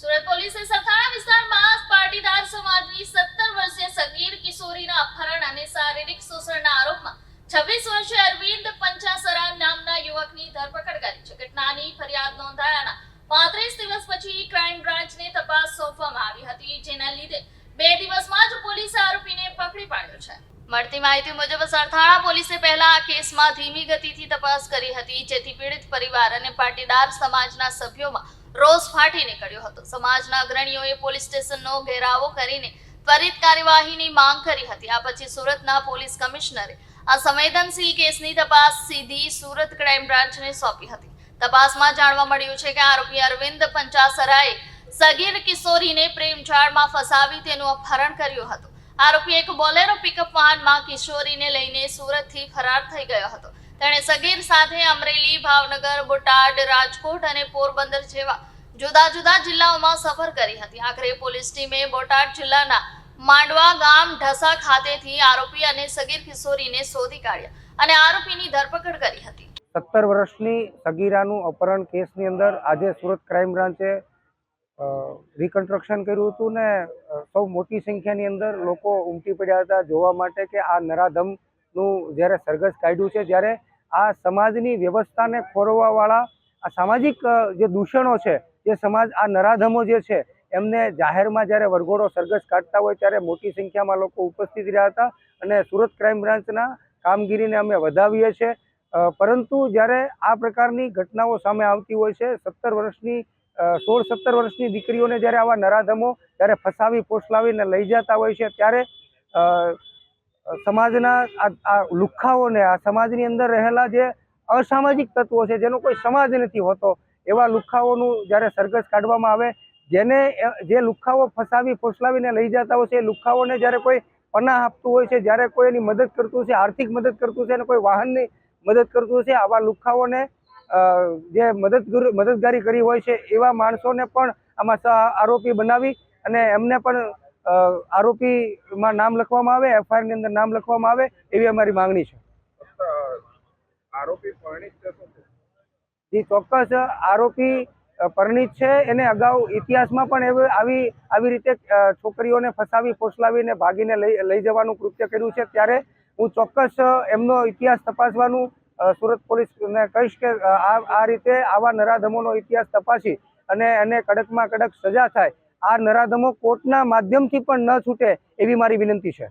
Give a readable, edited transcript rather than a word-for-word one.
સુરત પોલીસે સથાણા વિસ્તારમાં પાટીદાર સમાજની 17 વર્ષીય સગીર કિશોરીના અપહરણ અને શારીરિક શોષણના આરોપમાં 26 વર્ષીય અરવિંદ પંચાસરા નામના યુવકની ધરપકડ કરી છે. ઘટનાની ફરિયાદ નોંધાયાના 35 દિવસ પછી ક્રાઇમ બ્રાન્ચને તપાસ સોંપવામાં આવી હતી, જેના લીધે 2 દિવસમાં જ પોલીસે આરોપીને પકડી પાડ્યો છે. મળતી માહિતી મુજબ સરથાણા પોલીસે પહેલા આ કેસમાં ધીમી ગતિથી તપાસ કરી હતી, જેથી પીડિત પરિવાર અને પાટીદાર સમાજના સભ્યોમાં રોષ ફાટી નીકળ્યો હતો. સમાજના અગ્રણીઓએ પોલીસ સ્ટેશનનો ઘેરાવો કરીને ત્વરિત કાર્યવાહીની માંગ કરી હતી. આ પછી સુરતના પોલીસ કમિશનરે આ સંવેદનશીલ કેસની તપાસ સીધી સુરત ક્રાઇમ બ્રાન્ચને સોંપી હતી. તપાસમાં જાણવા મળ્યું છે કે આરોપી અરવિંદ પંચાસરાએ સગીર કિશોરીને પ્રેમજાળમાં ફસાવી તેનું અપહરણ કર્યું હતું. આરોપી એક બોલેરો પિકઅપ વાહનમાં કિશોરીને લઈને સુરતથી ફરાર થઈ ગયો હતો. તેણે સગીર સાથે અમરેલી, ભાવનગર, બોટાદ, રાજકોટ અને પોરબંદર જેવા જુદા જુદા જિલ્લાઓમાં સફર કરી હતી. આખરે પોલીસ ટીમે બોટાદ જિલ્લાના માંડવા ગામ ઢસા ખાતેથી આરોપી અને સગીર કિશોરીને શોધી કાઢ્યા અને આરોપીની ધરપકડ કરી હતી. 17 વર્ષની સગીરાનું અપહરણ કેસની અંદર આજે સુરત ક્રાઇમ બ્રાન્ચે રિકન્સ્ટ્રક્શન કર્યું હતું ને સૌ મોટી સંખ્યાની અંદર લોકો ઉમટી પડ્યા હતા જોવા માટે કે આ નરાધમનું જ્યારે સરઘસ કાઢ્યું છે, જ્યારે આ સમાજની વ્યવસ્થાને ખોરવાવાળા આ સામાજિક જે દૂષણો છે, જે સમાજ આ નરાધમો જે છે એમને જાહેરમાં જ્યારે વરઘોડો સરઘસ કાઢતા હોય ત્યારે મોટી સંખ્યામાં લોકો ઉપસ્થિત રહ્યા હતા અને સુરત ક્રાઇમ બ્રાન્ચના કામગીરીને અમે વધાવીએ છીએ. પરંતુ જ્યારે આ પ્રકારની ઘટનાઓ સામે આવતી હોય છે, 16-17 વર્ષની દીકરીઓને જ્યારે આવા નરાધમો જ્યારે ફસાવી પોસલાવીને લઈ જતા હોય છે, ત્યારે સમાજના આ લુખ્ખાઓને, આ સમાજની અંદર રહેલા જે અસામાજિક તત્વો છે, જેનો કોઈ સમાજ નથી હોતો, એવા લુખ્ખાઓનું જ્યારે સરઘસ કાઢવામાં આવે, જે લુખ્ખાઓ ફસાવી ફોસલાવીને લઈ જતા હોય છે, એ લુખ્ખાઓને જ્યારે કોઈ પનાહ આપતું હોય છે, જ્યારે કોઈ એની મદદ કરતું છે, આર્થિક મદદ કરતું છે અને કોઈ વાહનની મદદ કરતું છે, આવા લુખ્ખાઓને જે મદદગારી કરી હોય છે એવા માણસોને પણ આમાં આરોપી બનાવી અને એમને પણ આરોપીમાં નામ લખવામાં આવે, એફઆઈઆર ની અંદર નામ લખવામાં આવે, એવી અમારી માંગણી છે. આરોપી પરણિત છે? જે ચોક્કસ આરોપી પરણિત છે. એને અગાઉ ઇતિહાસમાં પણ આવી રીતે છોકરીઓને ફસાવી ફોસલાવીને ભાગીને લઈ જવાનું કૃત્ય કર્યું છે. ત્યારે હું ચોક્કસ એમનો ઇતિહાસ તપાસવાનું સુરત પોલીસને કહીશ કે આ રીતે આવા નરાધમોનો ઇતિહાસ તપાસી અને એને કડકમાં કડક સજા થાય. આ નરાધમો કોર્ટના માધ્યમથી પણ ન છૂટે એવી મારી વિનંતી છે.